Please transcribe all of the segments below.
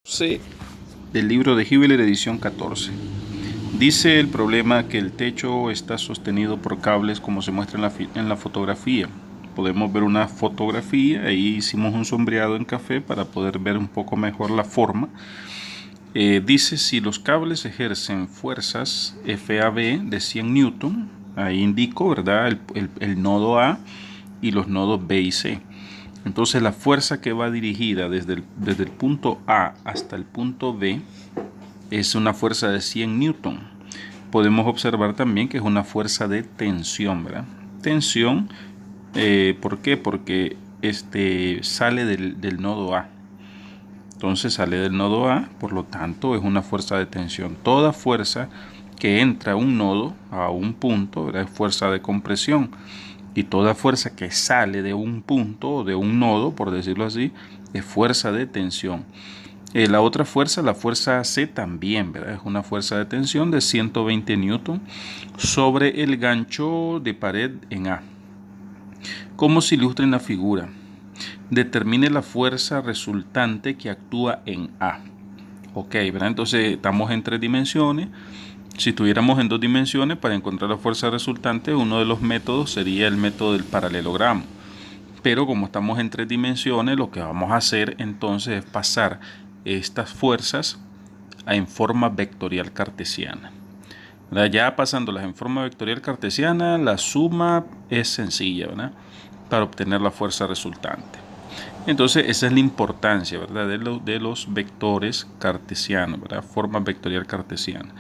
Sí, del libro de Hibbeler, edición 14. Dice el problema que el techo está sostenido por cables como se muestra en la fotografía. Podemos ver una fotografía, ahí hicimos un sombreado en café para poder ver un poco mejor la forma. Dice si los cables ejercen fuerzas FAB de 100 newton, ahí indico, ¿verdad? El nodo A y los nodos B y C. Entonces la fuerza que va dirigida desde el punto A hasta el punto B es una fuerza de 100 newton. Podemos observar también que es una fuerza de tensión, ¿verdad? Tensión, ¿por qué? Porque sale del nodo A. Entonces sale del nodo A, por lo tanto es una fuerza de tensión. Toda fuerza que entra a un nodo, a un punto, ¿verdad? Es fuerza de compresión. Y toda fuerza que sale de un punto o de un nodo, por decirlo así, es fuerza de tensión. La otra fuerza, la fuerza C también, ¿verdad? Es una fuerza de tensión de 120 newton sobre el gancho de pared en A. ¿Cómo se ilustra en la figura? Determine la fuerza resultante que actúa en A. Ok, ¿verdad? Entonces estamos en 3 dimensiones. Si estuviéramos en 2 dimensiones, para encontrar la fuerza resultante, uno de los métodos sería el método del paralelogramo. Pero como estamos en 3 dimensiones, lo que vamos a hacer entonces es pasar estas fuerzas en forma vectorial cartesiana. Ya pasándolas en forma vectorial cartesiana, la suma es sencilla, ¿verdad? Para obtener la fuerza resultante. Entonces esa es la importancia, ¿verdad? de los vectores cartesianos, ¿verdad? Forma vectorial cartesiana.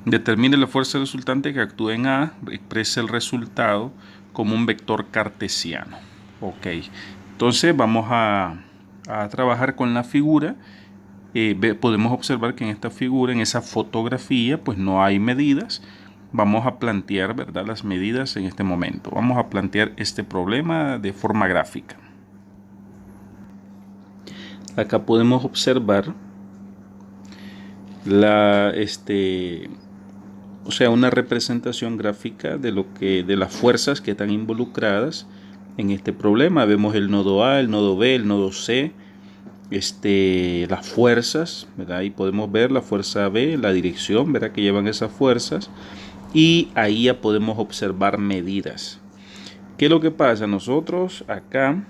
Determine la fuerza resultante que actúa en A, expresa el resultado como un vector cartesiano. Ok, entonces vamos a trabajar con la figura. Podemos observar que en esta figura, en esa fotografía, pues no hay medidas. Vamos a plantear, ¿verdad?, las medidas en este momento. Vamos a plantear este problema de forma gráfica. Acá podemos observar una representación gráfica de las fuerzas que están involucradas en este problema. Vemos el nodo A, el nodo B, el nodo C, las fuerzas, ¿verdad? Ahí podemos ver la fuerza B, la dirección, ¿verdad?, que llevan esas fuerzas, y ahí ya podemos observar medidas. ¿Qué es lo que pasa? Nosotros acá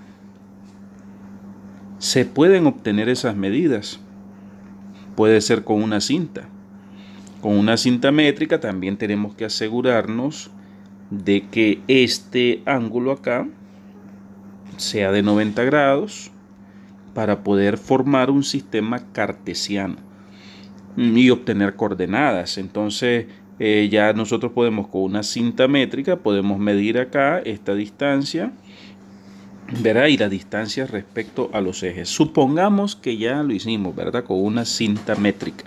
se pueden obtener esas medidas. Puede ser con una cinta. Con una cinta métrica también tenemos que asegurarnos de que este ángulo acá sea de 90 grados para poder formar un sistema cartesiano y obtener coordenadas. Entonces ya nosotros podemos, con una cinta métrica, podemos medir acá esta distancia, ¿verdad? Y la distancia respecto a los ejes. Supongamos que ya lo hicimos, ¿verdad?, con una cinta métrica.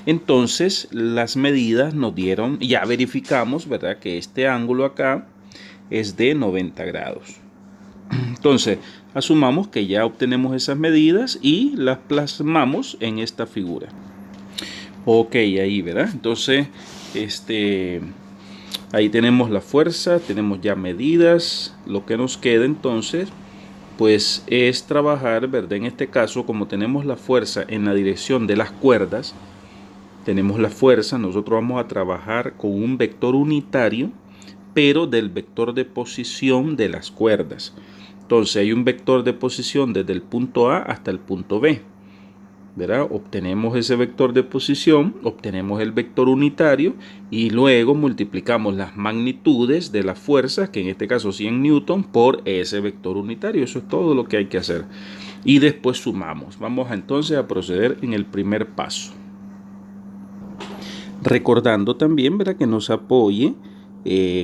Entonces las medidas nos dieron, ya verificamos, ¿verdad?, que este ángulo acá es de 90 grados. Entonces asumamos que ya obtenemos esas medidas y las plasmamos en esta figura. Ok, ahí, ¿verdad? Entonces ahí tenemos la fuerza, tenemos ya medidas. Lo que nos queda entonces pues es trabajar, ¿verdad? En este caso, como tenemos la fuerza en la dirección de las cuerdas, tenemos la fuerza, nosotros vamos a trabajar con un vector unitario, pero del vector de posición de las cuerdas. Entonces hay un vector de posición desde el punto A hasta el punto B, ¿verdad? Obtenemos ese vector de posición, obtenemos el vector unitario y luego multiplicamos las magnitudes de las fuerzas, que en este caso 100 newton, por ese vector unitario. Eso es todo lo que hay que hacer. Y después sumamos. Vamos entonces a proceder en el primer paso. Recordando también, ¿verdad?, que nos apoye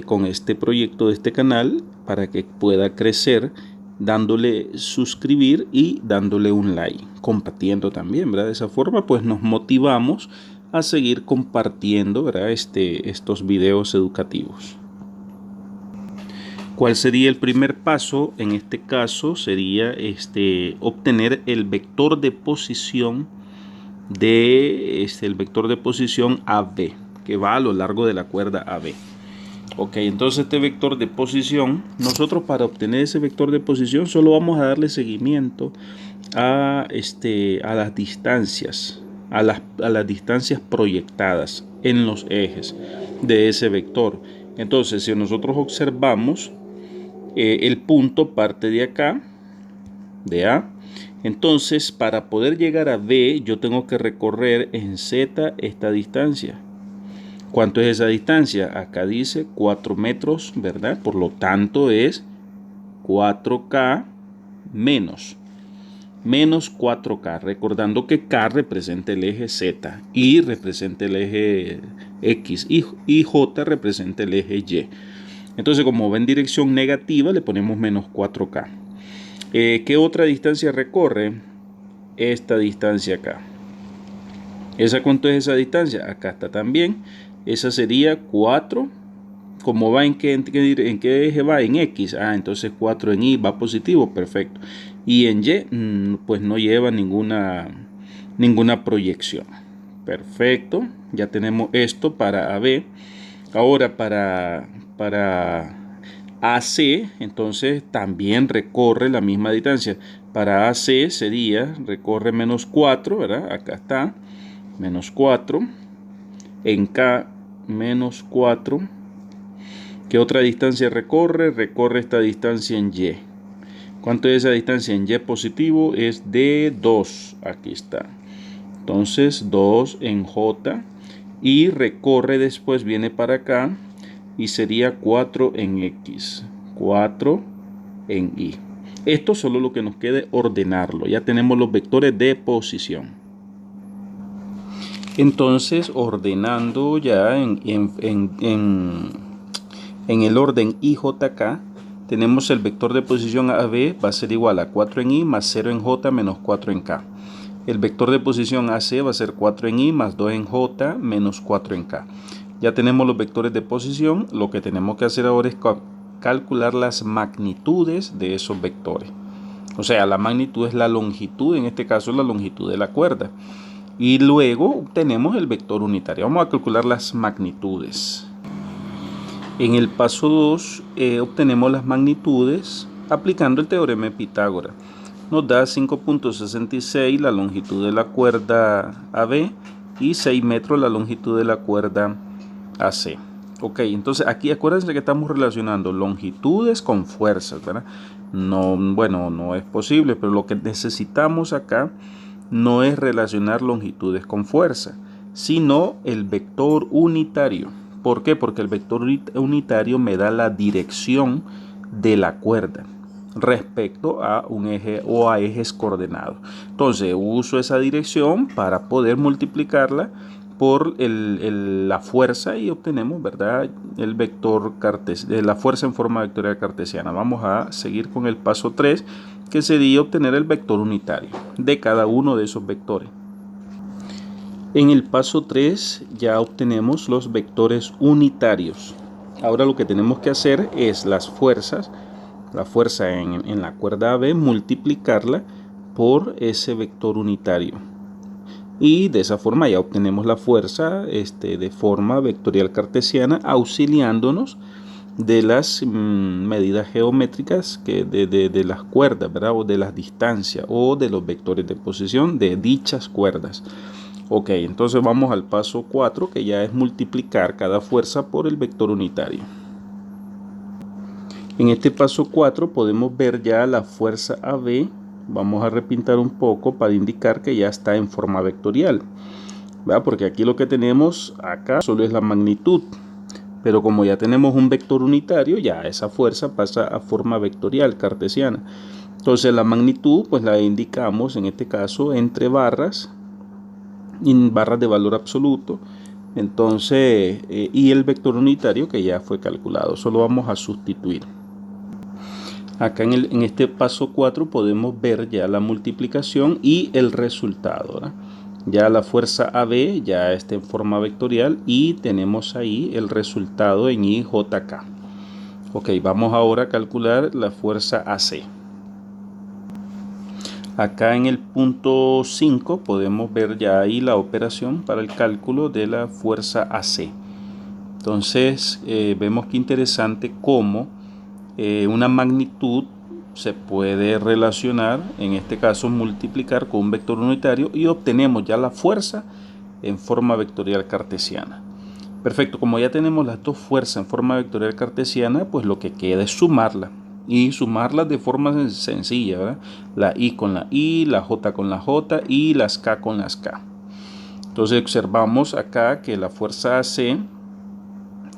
con este proyecto de este canal para que pueda crecer, dándole suscribir y dándole un like, compartiendo también, ¿verdad? De esa forma pues nos motivamos a seguir compartiendo, ¿verdad?, estos videos educativos. ¿Cuál sería el primer paso? En este caso sería obtener el vector de posición el vector de posición AB, que va a lo largo de la cuerda AB. Ok, entonces este vector de posición, nosotros para obtener ese vector de posición solo vamos a darle seguimiento a las distancias, a las distancias proyectadas en los ejes de ese vector. Entonces, si nosotros observamos, el punto parte de acá, de A. Entonces, para poder llegar a B, yo tengo que recorrer en Z esta distancia. ¿Cuánto es esa distancia? Acá dice 4 metros, ¿verdad? Por lo tanto es 4K menos 4K, recordando que K representa el eje Z, Y representa el eje X y J representa el eje Y. Entonces, como va en dirección negativa, le ponemos menos 4K. ¿Qué otra distancia recorre? Esta distancia acá. ¿Esa cuánto es esa distancia? Acá está también. Esa sería 4. ¿Cómo va? ¿En qué eje va? En X. Entonces 4 en Y va positivo. Perfecto. Y en Y, pues no lleva ninguna proyección. Perfecto. Ya tenemos esto para AB. Ahora para AC, entonces también recorre la misma distancia. Para AC sería, recorre menos 4, ¿verdad? Acá está, menos 4. En K, menos 4. ¿Qué otra distancia recorre? Recorre esta distancia en Y. ¿Cuánto es esa distancia en Y positivo? Es de 2. Aquí está. Entonces 2 en J. Y recorre después, viene para acá. Y sería 4 en X. 4 en Y. Esto solo lo que nos quede ordenarlo. Ya tenemos los vectores de posición. Entonces, ordenando ya en el orden IJK, tenemos el vector de posición AB va a ser igual a 4 en Y más 0 en J menos 4 en K. El vector de posición AC va a ser 4 en Y más 2 en J menos 4 en K. Ya tenemos los vectores de posición. Lo que tenemos que hacer ahora es calcular las magnitudes de esos vectores. O sea, la magnitud es la longitud, en este caso la longitud de la cuerda. Y luego obtenemos el vector unitario. Vamos a calcular las magnitudes. En el paso 2 obtenemos las magnitudes aplicando el teorema de Pitágoras. Nos da 5.66 la longitud de la cuerda AB y 6 metros la longitud de la cuerda AC. Ok, entonces aquí acuérdense que estamos relacionando longitudes con fuerzas, ¿verdad? No es posible, pero lo que necesitamos acá no es relacionar longitudes con fuerza, sino el vector unitario. ¿Por qué? Porque el vector unitario me da la dirección de la cuerda respecto a un eje o a ejes coordenados. Entonces uso esa dirección para poder multiplicarla por la fuerza y obtenemos, ¿verdad?, el vector la fuerza en forma vectorial cartesiana. Vamos a seguir con el paso 3, que sería obtener el vector unitario de cada uno de esos vectores. En el paso 3 ya obtenemos los vectores unitarios. Ahora lo que tenemos que hacer es las fuerzas, la fuerza en la cuerda AB, multiplicarla por ese vector unitario. Y de esa forma ya obtenemos la fuerza de forma vectorial cartesiana, auxiliándonos de las medidas geométricas de las cuerdas, ¿verdad?, o de las distancias o de los vectores de posición de dichas cuerdas. Ok, entonces vamos al paso 4, que ya es multiplicar cada fuerza por el vector unitario. En este paso 4 podemos ver ya la fuerza AB. Vamos a repintar un poco para indicar que ya está en forma vectorial, ¿verdad? Porque aquí lo que tenemos acá solo es la magnitud, pero como ya tenemos un vector unitario, ya esa fuerza pasa a forma vectorial cartesiana. Entonces la magnitud pues la indicamos en este caso entre barras de valor absoluto. Entonces y el vector unitario que ya fue calculado, solo vamos a sustituir. Acá en este paso 4 podemos ver ya la multiplicación y el resultado, ¿verdad? Ya la fuerza AB ya está en forma vectorial y tenemos ahí el resultado en IJK. Ok, vamos ahora a calcular la fuerza AC. Acá en el punto 5 podemos ver ya ahí la operación para el cálculo de la fuerza AC. Entonces vemos que interesante cómo una magnitud se puede relacionar, en este caso multiplicar con un vector unitario y obtenemos ya la fuerza en forma vectorial cartesiana. Perfecto, como ya tenemos las dos fuerzas en forma vectorial cartesiana, pues lo que queda es sumarla. Y sumarlas de forma sencilla, ¿verdad? La I con la I, la J con la J y las K con las K. Entonces observamos acá que la fuerza AC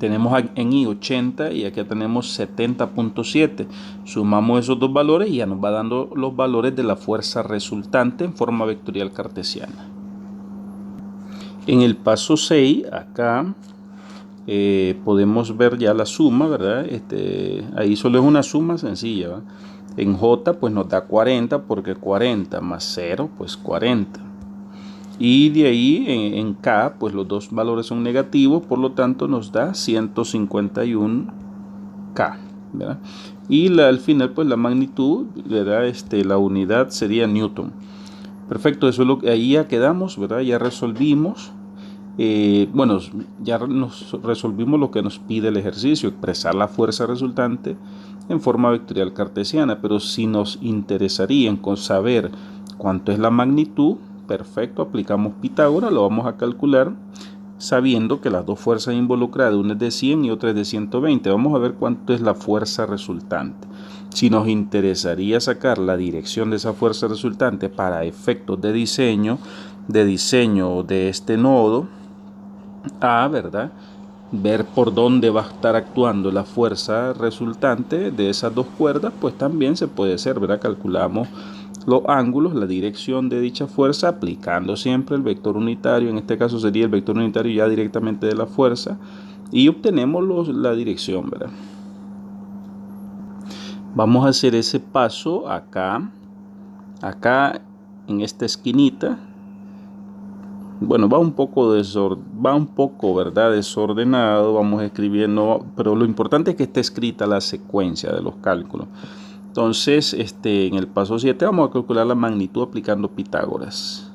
tenemos en I 80 y aquí tenemos 70.7. Sumamos esos dos valores y ya nos va dando los valores de la fuerza resultante en forma vectorial cartesiana. En el paso 6, acá podemos ver ya la suma, ¿verdad? Ahí solo es una suma sencilla, ¿verdad? En J pues nos da 40 porque 40 más 0 pues 40. Y de ahí en K pues los dos valores son negativos, por lo tanto nos da 151K, ¿verdad? Y al final pues la magnitud, ¿verdad? La unidad sería Newton. Perfecto, eso es lo que ahí ya quedamos, ¿verdad? Ya resolvimos. Bueno, ya nos resolvimos lo que nos pide el ejercicio, expresar la fuerza resultante en forma vectorial cartesiana, pero si nos interesaría en saber cuánto es la magnitud, perfecto, aplicamos Pitágoras, lo vamos a calcular sabiendo que las dos fuerzas involucradas, una es de 100 y otra es de 120. Vamos a ver cuánto es la fuerza resultante. Si nos interesaría sacar la dirección de esa fuerza resultante para efectos de diseño de este nodo A, ¿verdad? Ver por dónde va a estar actuando la fuerza resultante de esas dos cuerdas, pues también se puede hacer, ¿verdad? Calculamos los ángulos, la dirección de dicha fuerza, aplicando siempre el vector unitario. En este caso sería el vector unitario ya directamente de la fuerza, y obtenemos la dirección, ¿verdad? Vamos a hacer ese paso acá en esta esquinita. Bueno, va un poco ¿verdad? Desordenado, vamos escribiendo, pero lo importante es que esté escrita la secuencia de los cálculos. Entonces, en el paso 7 vamos a calcular la magnitud aplicando Pitágoras.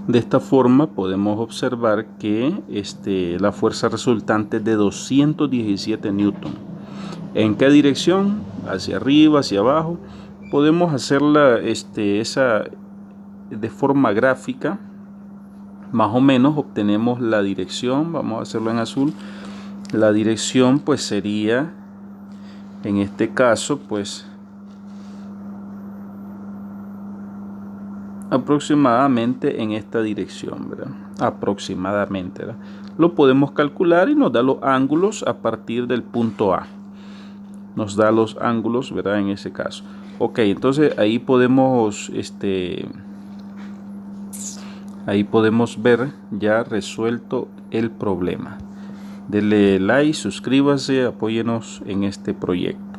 De esta forma podemos observar que la fuerza resultante es de 217 newton. ¿En qué dirección? Hacia arriba, hacia abajo. Podemos hacerla esa de forma gráfica. Más o menos obtenemos la dirección, vamos a hacerlo en azul. La dirección pues sería, en este caso, pues aproximadamente en esta dirección, ¿verdad? Aproximadamente, ¿verdad? Lo podemos calcular y nos da los ángulos a partir del punto A. Nos da los ángulos, ¿verdad? En ese caso. Ok, entonces ahí podemos ver ya resuelto el problema. Dele like, suscríbase, apóyenos en este proyecto.